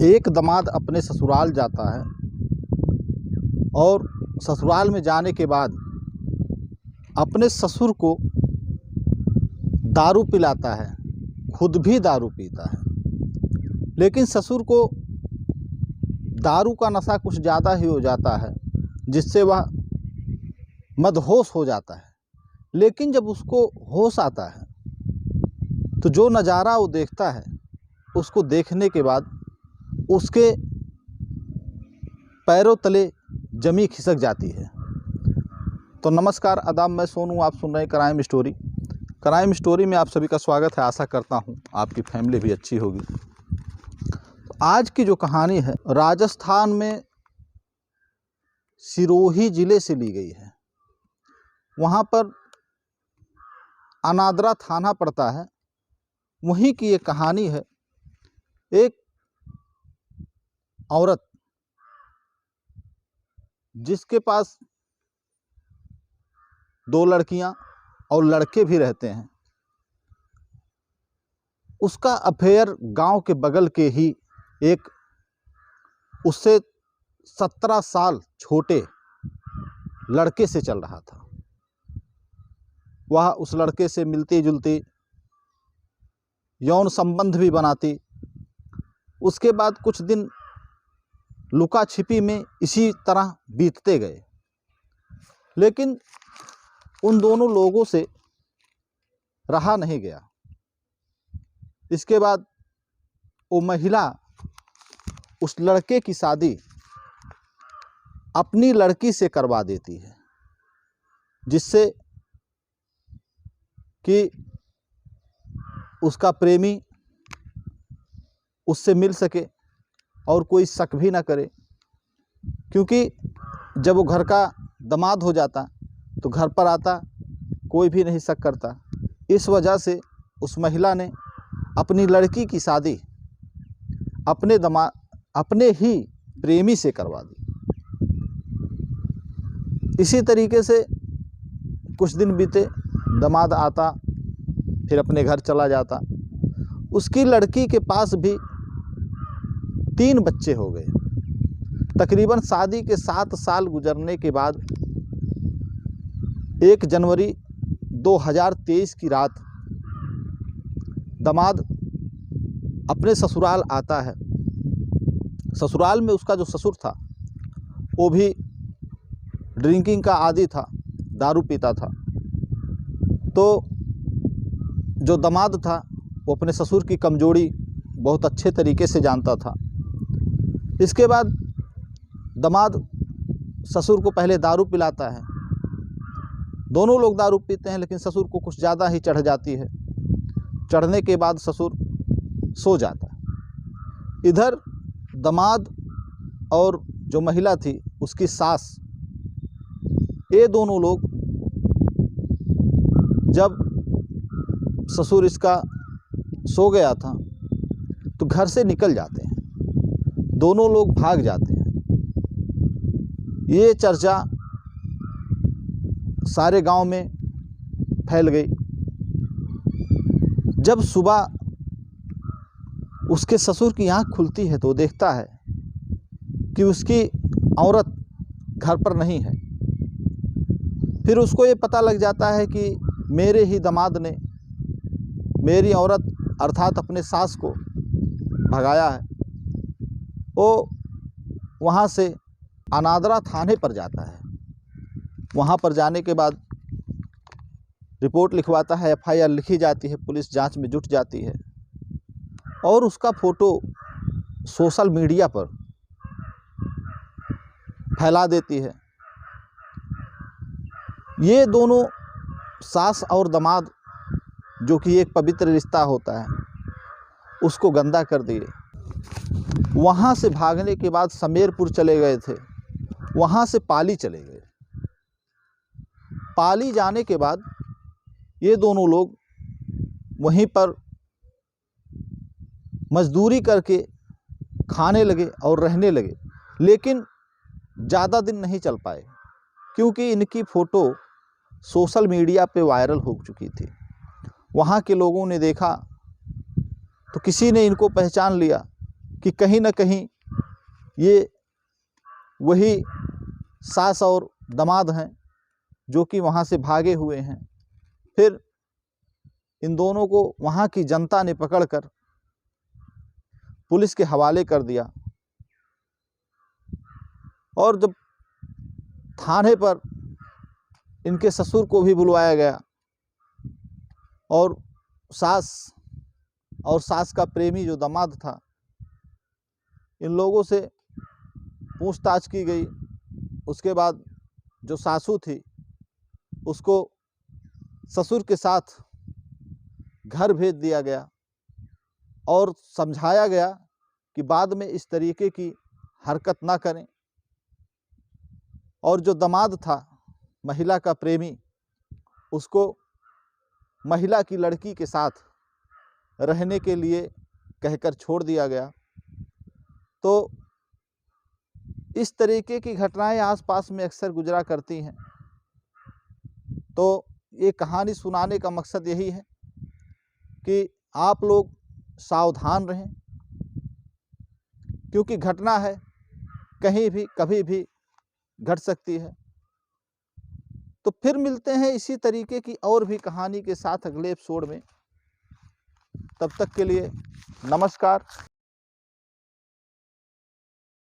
एक दामाद अपने ससुराल जाता है और ससुराल में जाने के बाद अपने ससुर को दारू पिलाता है, खुद भी दारू पीता है। लेकिन ससुर को दारू का नशा कुछ ज़्यादा ही हो जाता है, जिससे वह मदहोश हो जाता है। लेकिन जब उसको होश आता है तो जो नज़ारा वो देखता है, उसको देखने के बाद उसके पैरों तले जमी खिसक जाती है। तो नमस्कार आदाब, मैं सोनू, आप सुन रहे हैं क्राइम स्टोरी। क्राइम स्टोरी में आप सभी का स्वागत है। आशा करता हूँ आपकी फैमिली भी अच्छी होगी। तो आज की जो कहानी है राजस्थान में सिरोही ज़िले से ली गई है। वहाँ पर अनादरा थाना पड़ता है, वहीं की ये कहानी है। एक औरत जिसके पास 2 लड़कियां और लड़के भी रहते हैं, उसका अफेयर गांव के बगल के ही एक उससे 17 साल छोटे लड़के से चल रहा था। वह उस लड़के से मिलती जुलती, यौन संबंध भी बनाती। उसके बाद कुछ दिन लुका छिपी में इसी तरह बीतते गए। लेकिन उन दोनों लोगों से रहा नहीं गया। इसके बाद वो महिला उस लड़के की शादी अपनी लड़की से करवा देती है, जिससे कि उसका प्रेमी उससे मिल सके और कोई शक भी ना करे। क्योंकि जब वो घर का दामाद हो जाता तो घर पर आता, कोई भी नहीं शक करता। इस वजह से उस महिला ने अपनी लड़की की शादी अपने ही प्रेमी से करवा दी। इसी तरीके से कुछ दिन बीते, दामाद आता, फिर अपने घर चला जाता। उसकी लड़की के पास भी 3 बच्चे हो गए। तकरीबन शादी के 7 साल गुजरने के बाद 1 जनवरी 2023 की रात दामाद अपने ससुराल आता है। ससुराल में उसका जो ससुर था वो भी ड्रिंकिंग का आदी था, दारू पीता था। तो जो दामाद था वो अपने ससुर की कमजोरी बहुत अच्छे तरीके से जानता था। इसके बाद दामाद ससुर को पहले दारू पिलाता है। दोनों लोग दारू पीते हैं, लेकिन ससुर को कुछ ज़्यादा ही चढ़ जाती है। चढ़ने के बाद ससुर सो जाता है। इधर दामाद और जो महिला थी उसकी सास, ये दोनों लोग जब ससुर इसका सो गया था तो घर से निकल जाते हैं। दोनों लोग भाग जाते हैं। ये चर्चा सारे गांव में फैल गई। जब सुबह उसके ससुर की आंख खुलती है तो देखता है कि उसकी औरत घर पर नहीं है। फिर उसको ये पता लग जाता है कि मेरे ही दामाद ने मेरी औरत अर्थात अपने सास को भगाया है। वो वहाँ से अनादरा थाने पर जाता है। वहाँ पर जाने के बाद रिपोर्ट लिखवाता है, FIR लिखी जाती है, पुलिस जांच में जुट जाती है और उसका फ़ोटो सोशल मीडिया पर फैला देती है। ये दोनों सास और दामाद, जो कि एक पवित्र रिश्ता होता है, उसको गंदा कर दिए। वहाँ से भागने के बाद समेरपुर चले गए थे, वहाँ से पाली चले गए। पाली जाने के बाद ये दोनों लोग वहीं पर मजदूरी करके खाने लगे और रहने लगे। लेकिन ज़्यादा दिन नहीं चल पाए, क्योंकि इनकी फ़ोटो सोशल मीडिया पे वायरल हो चुकी थी। वहाँ के लोगों ने देखा तो किसी ने इनको पहचान लिया कि कहीं ना कहीं ये वही सास और दामाद हैं जो कि वहाँ से भागे हुए हैं। फिर इन दोनों को वहाँ की जनता ने पकड़कर पुलिस के हवाले कर दिया और जब थाने पर इनके ससुर को भी बुलवाया गया और सास का प्रेमी जो दामाद था, इन लोगों से पूछताछ की गई। उसके बाद जो सासू थी उसको ससुर के साथ घर भेज दिया गया और समझाया गया कि बाद में इस तरीके की हरकत ना करें। और जो दामाद था महिला का प्रेमी, उसको महिला की लड़की के साथ रहने के लिए कहकर छोड़ दिया गया। तो इस तरीके की घटनाएं आसपास में अक्सर गुजरा करती हैं। तो ये कहानी सुनाने का मकसद यही है कि आप लोग सावधान रहें, क्योंकि घटना है, कहीं भी कभी भी घट सकती है। तो फिर मिलते हैं इसी तरीके की और भी कहानी के साथ अगले एपिसोड में। तब तक के लिए नमस्कार।